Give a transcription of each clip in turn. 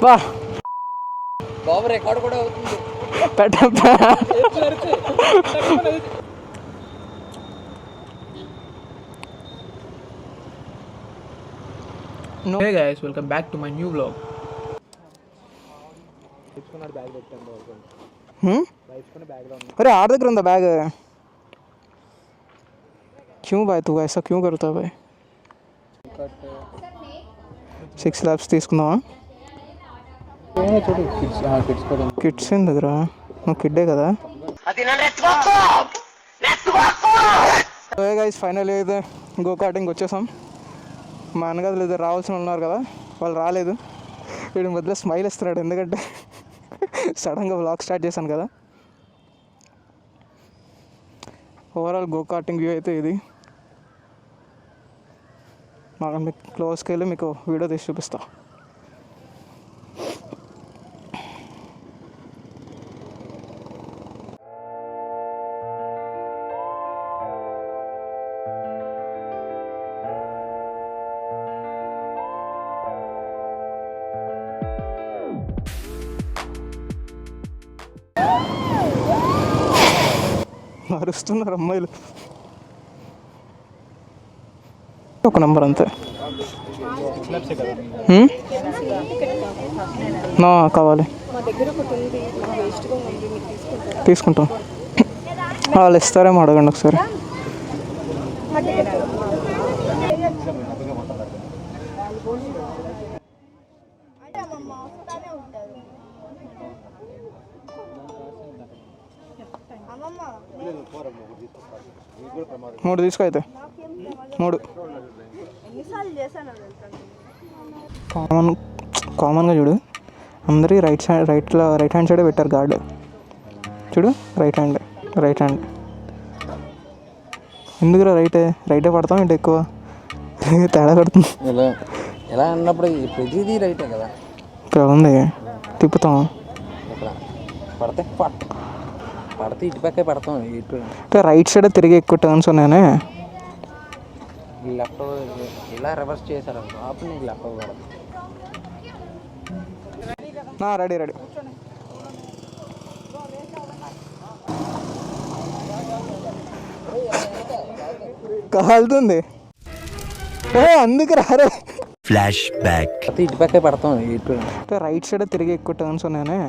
వా బాబు రికార్డ్ కూడా అవుతుంది. Hey guys, welcome back to my new vlog. अरे आठ तक रहा बैग. क्यों भाई तू ऐसा क्यों करता है भाई? 6 laps తీసుకుందామా? కిడ్స్ ఎందుకురా, నువ్వు కిడ్డే కదా. గైస్ ఫైనల్ అయితే గో కార్టింగ్ వచ్చేసాం. మా అన్నగదులు ఇద్దరు రావాల్సిన ఉన్నారు కదా, వాళ్ళు రాలేదు. వీడి మధ్యలో స్మైల్ ఇస్తున్నాడు, ఎందుకంటే సడన్గా వ్లాగ్ స్టార్ట్ చేశాను కదా. ఓవరాల్ గో కార్టింగ్ వ్యూ అయితే ఇది. మీకు క్లోజ్కి వెళ్ళి మీకు వీడియో తీసి చూపిస్తా. అరుస్తున్నారు అమ్మాయిలు. ఒక నెంబర్ అంతే. కావాలి తీసుకుంటాం. వాళ్ళు ఇస్తారేమో అడగండి ఒకసారి. మూడు తీసుకో అయితే. మూడు కామన్గా చూడు, అందరి రైట్ హ్యాండ్ సైడే పెట్టారు గార్డ్. చూడు రైట్ హ్యాండ్. ఎందుకురా రైటే పడతాం ఏంటి ఎక్కువ తేడా పడుతుంది. ఎలా అన్నప్పుడు ప్రతిదీ రైటే కదా. ఇక్కడ ఉంది తిప్పుతాం, పడితే ఇటు పక్కే పడతాం. రైట్ సైడ్ తిరిగి ఎక్కువ టర్న్స్ ఉన్నాయనే. లెఫ్ట్ ఇలా రివర్స్ చేశారు అప్పుడు నీకు లెఫ్ట్ పడదు. రెడీ కాలుతుంది. అందుకు రారే. Flash back. ఇటు పక్కే పడతాం. రైట్ సైడ్ తిరిగి ఎక్కువ టర్న్స్ ఉన్నాయనే.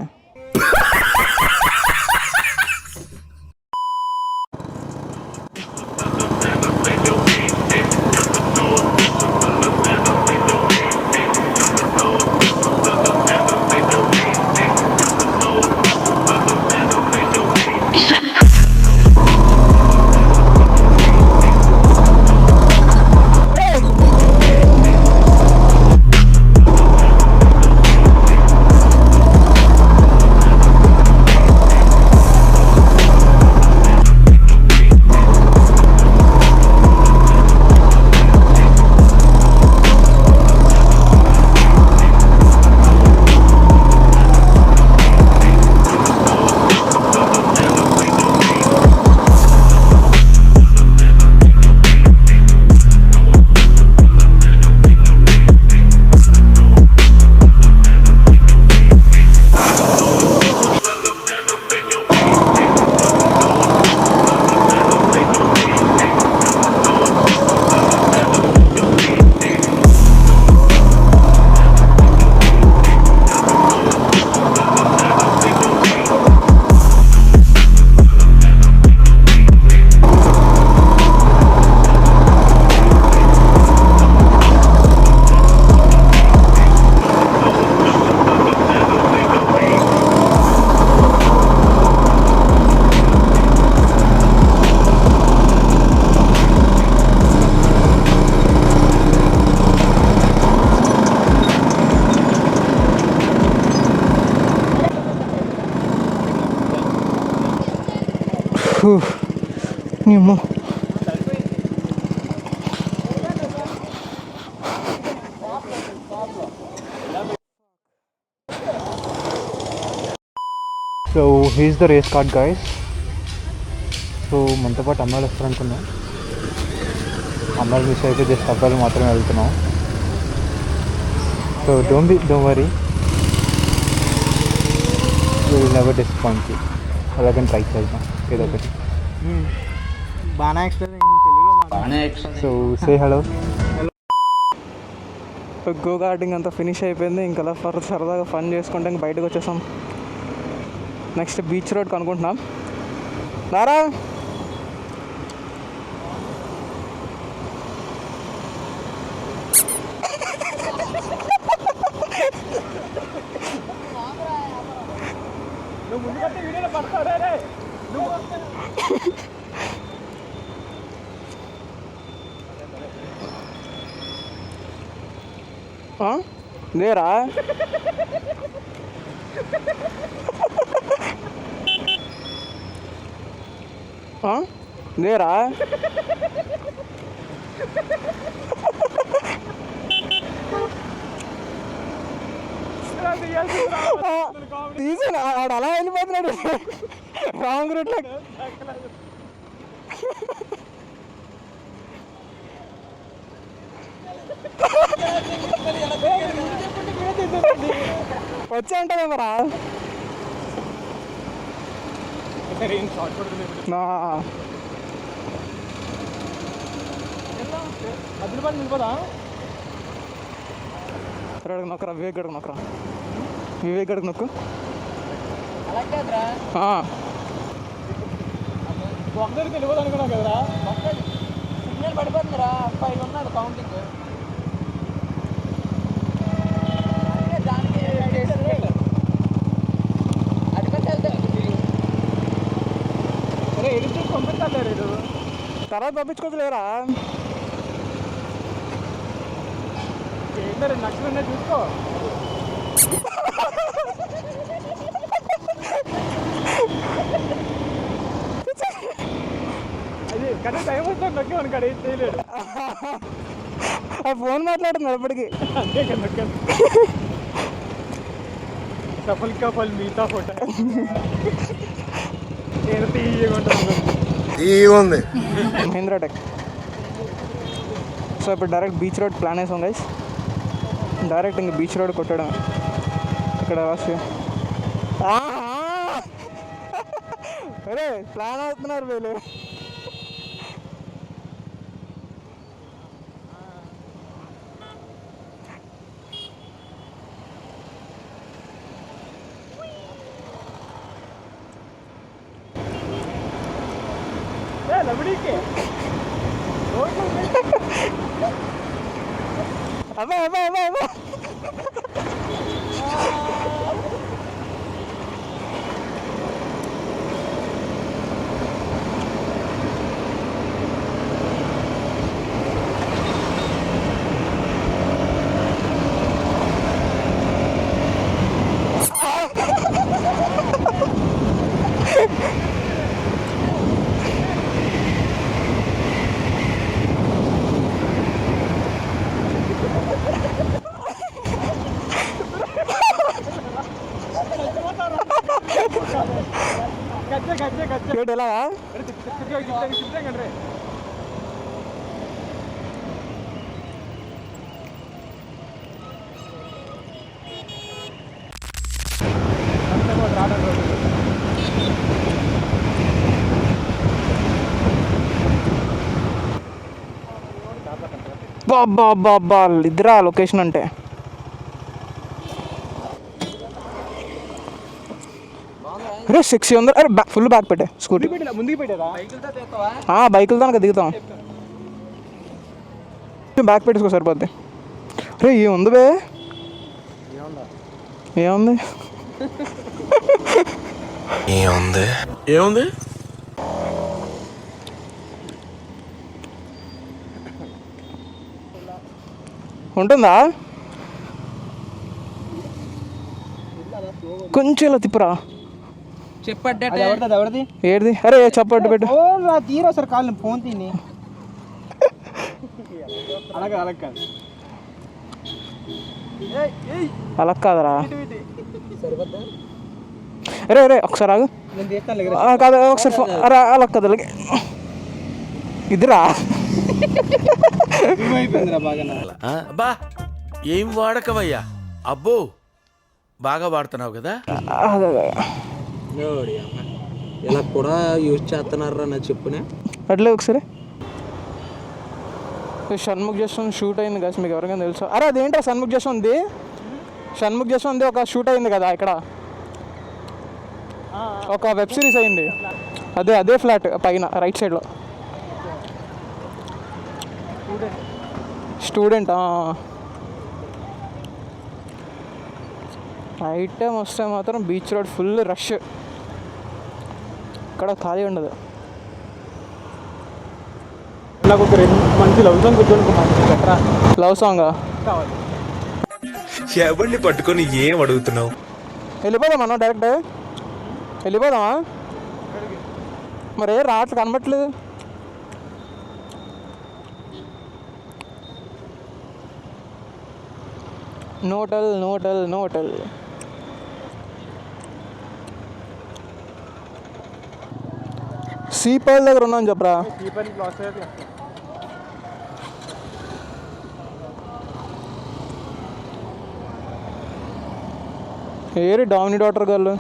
ఏమో so he's the race card guys. So మనతో పాటు అమ్మాయిలు వస్తారనుకున్నాం, అమ్మాయిలు మిస్ అయితే జస్ట్ అబ్బాయిలు మాత్రమే వెళ్తున్నాం. So don't worry, will never disappoint you. అలాగని ట్రై చేద్దాం ఏదో ఒకటి. బాగా ఎక్స్ప్లెయిన్ తెలుగులో so say hello. Go karting అంతా ఫినిష్ అయిపోయింది. ఇంకా సరదాగా ఫన్ చేసుకుంటే ఇంక బయటకు వచ్చేసాం. నెక్స్ట్ బీచ్ రోడ్ కనుక్కుంటున్నాం. నారా లేరా లేరా తీసాను ఆడు అలా వెళ్ళిపోతున్నాడు రాంగ్ రూట్లో. వచ్చా ఉంటుంది మరా నొక్కరా వివేక్ గడికి నొక్కరా. వివేక్ గడికి నొక్కు. తెలియదు అనుకున్నావు కదరా. సిగ్నల్ పడిపోతుందిరా. 5 ఉన్నాడు కౌంటింగ్. తర్వాత పంపించుకోవట్లేరా. ఏంటంటే నచ్చుకునే చూసుకో. అది కానీ టైం వస్తాను నొక్కి మనకి అడిగి చేయలేడు. ఆ ఫోన్ మాట్లాడుతుంది ఎప్పటికీ. అంతే కదా నొక్కాను. సఫల్ కఫల్ మిగతా ఫోటో నేను తీయగుంది మహీంద్రా టెక్. సో ఇప్పుడు డైరెక్ట్ బీచ్ రోడ్ ప్లాన్ వేసాం గైస్. డైరెక్ట్ ఇంక బీచ్ రోడ్ కొట్టడం ఇక్కడ రాసి. అరే ప్లాన్ అవుతున్నారు వీళ్ళు. అబ్బా అబ్బా అబ్బా అబ్బా ఎలా బాబా ఇద్దరా లొకేషన్ అంటే. అరే 600. అరే ఫుల్ బ్యాక్ పెట్టే స్కూటీ ముందుకు పెట్టారా. బైకులతో కనుక దిగుతాం. బ్యాక్ పెట్టేసుకో సరిపోద్ది. అరే ఏముంది బే ఏముంది ఏముంది ఏముంది ఉంటుందా కొంచెం ఇలా తిప్పురా. చెప్పడ్డా ఎవరిది ఏడిది. అరే చెప్పట్టు పెట్టు. తీరా సార్ కాళ్ళు ఫోన్ తిని అలాగే అలా కాదు అలా కాదరా. అరే అరే ఒకసారి ఆగు. కాదు ఒకసారి అరే అలా కాదు అలాగే ఇదిరా. అబ్బా ఏం వాడకవయ్యా అబ్బో బాగా వాడుతున్నావు కదా. అదే నోడి అమ్మ ఇలా కూడా యూజ్ చేస్తున్నారా నా చెప్పునే. అట్లే ఒకసారి షణ్ముఖ్ జస్వంత్ షూట్ అయింది కదా, మీకు ఎవరికైనా తెలుసు? అరే అదేంటో షణ్ముఖ్ జస్వంత్ ఒక షూట్ అయింది కదా ఇక్కడ, ఒక వెబ్ సిరీస్ అయింది. అదే ఫ్లాట్ పైన రైట్ సైడ్లో స్టూడెంట్. నైట్ టైం వస్తే మాత్రం బీచ్ రోడ్ ఫుల్ రష్, ఇక్కడ ఖాళీ ఉండదు. నాకు ఒక 2 మంచి లవ్ సాంగ్ కూర్చొని మంచి పెట్టరా. లవ్ సాంగ్ కావాలి. ఎవరిని పట్టుకొని ఏం అడుగుతున్నావు? వెళ్ళిపోదామన్నా డైరెక్ట్ వెళ్ళిపోదామా? మరి రాట్లు కనబట్లేదు. నోటల్ సీపాల్ దగ్గర ఉన్నాను చెప్పరా. ఏరి డామినీ డాటర్ గర్ల్.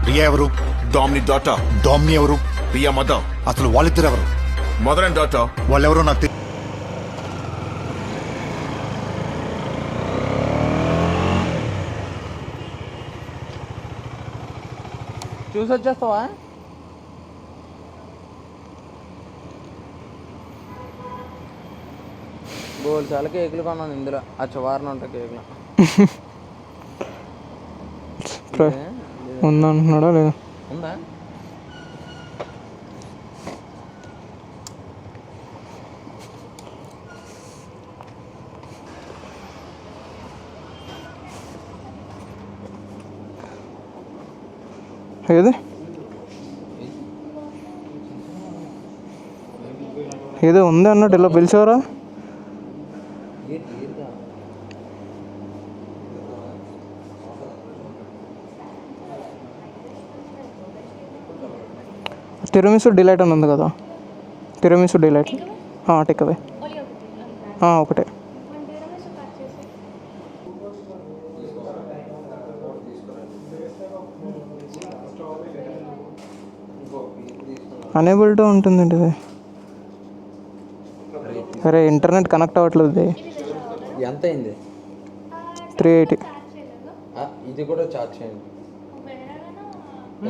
రియా ఎవరు? డామినీ డాటర్. డామినీ ఎవరు? రియా మదర్. అసలు వాళ్ళిద్దరు ఎవరు? Mother and daughter. వాళ్ళెవరో నాకు తెలియదు. చూసి వచ్చేస్తావా? బోల్ చాలా కేకులు కొన్నాను ఇందులో, ఆ చివారన ఉంటాయి కేకులు. ఉందంటున్నాడా లేదా? ఉందా? ఏదో ఉంది అన్నట్టు ఇలా పిలిచేవరా? తిరమిసు డిలైట్ అని ఉంది కదా, తిరమిసు డిలైట్ టేక్ అవే ఒకటే. అనేబుల్ టు ఉంటుందండి ఇది. అరే ఇంటర్నెట్ కనెక్ట్ అవ్వట్లేదు. ఎంత అయింది? 380. ఇది కూడా చార్జ్ చేయండి.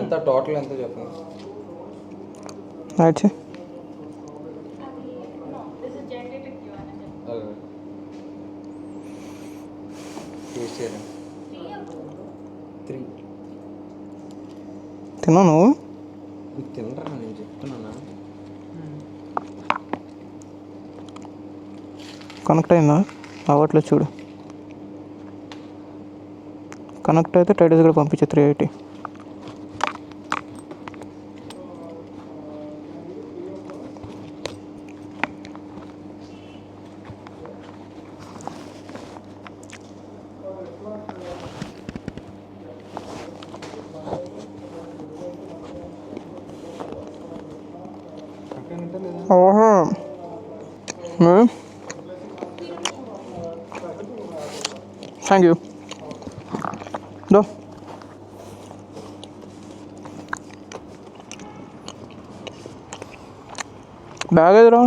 ఎంత టోటల్ ఎంత చెప్పండి. అచ్చా తిన్నావు నువ్వు? తినరా నేను చెప్తున్నానా? కనెక్ట్ అయిందా? అవ్వట్లేదు చూడు. కనెక్ట్ అయితే టైటిల్స్ కూడా పంపించే 380. ఓహో థ్యాంక్ యూ. దో బ్యాగ్ ఎదురా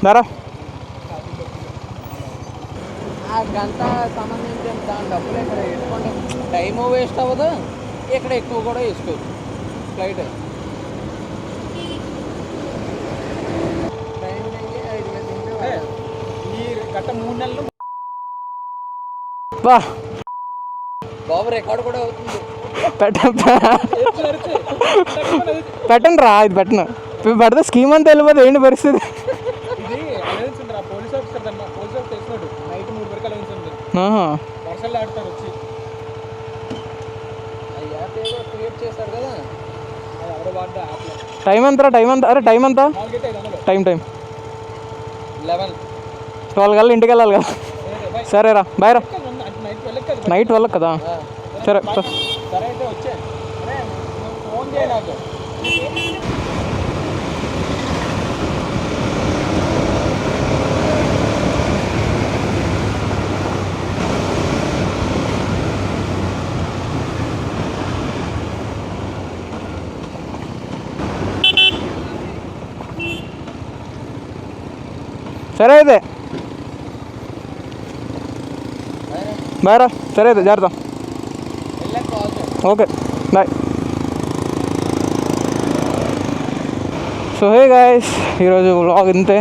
దారా. ఆ గంట సంబంధించిన దాని డబ్బులు ఇక్కడ వేసుకోండి, టైము వేస్ట్ అవ్వదు, ఇక్కడ ఎక్కువ కూడా వేసుకోవచ్చు. ఫ్లైట్ గంట 3 నెలలు వా బాబు రికార్డు కూడా అవుతుంది. పెట్టండి రా, ఇది పెట్టను. ఇప్పుడు పెడితే స్కీమ్ అంతా వెళ్ళిపోతే ఏంటి పరిస్థితి? ఇది అలయన్స్ రా, పోలీస్ ఆఫీసర్ అన్న, పోలీస్ ఆఫీసర్ తెలిసినాడు. నైట్ 3 వరకు అలయన్స్ ఉంది. వర్షాలు ఆడతారు వచ్చి. ఆ యాప్ ఏదో క్రియేట్ చేశారు కదా, అది ఎవరో వాడ్డా యాప్లో. టైం ఎంతరా? టైం ఎంత? అరే టైం ఎంత? 4:05 టైం 11 12 కల్లా ఇంటికి వెళ్ళాలి కదా. సరేరా బాయ్ రా. నైట్ 12 కదా. సరే సరే అయితే వచ్చే. ఫోన్ చేయ నాకు. సరే అయితే బాయ్ రా. సరే అయితే జాగ్రత్త. వెళ్ళాక కాల్ చేయి. Okay bye. So hey guys, ఈరోజు వ్లాగ్ ఇంతే.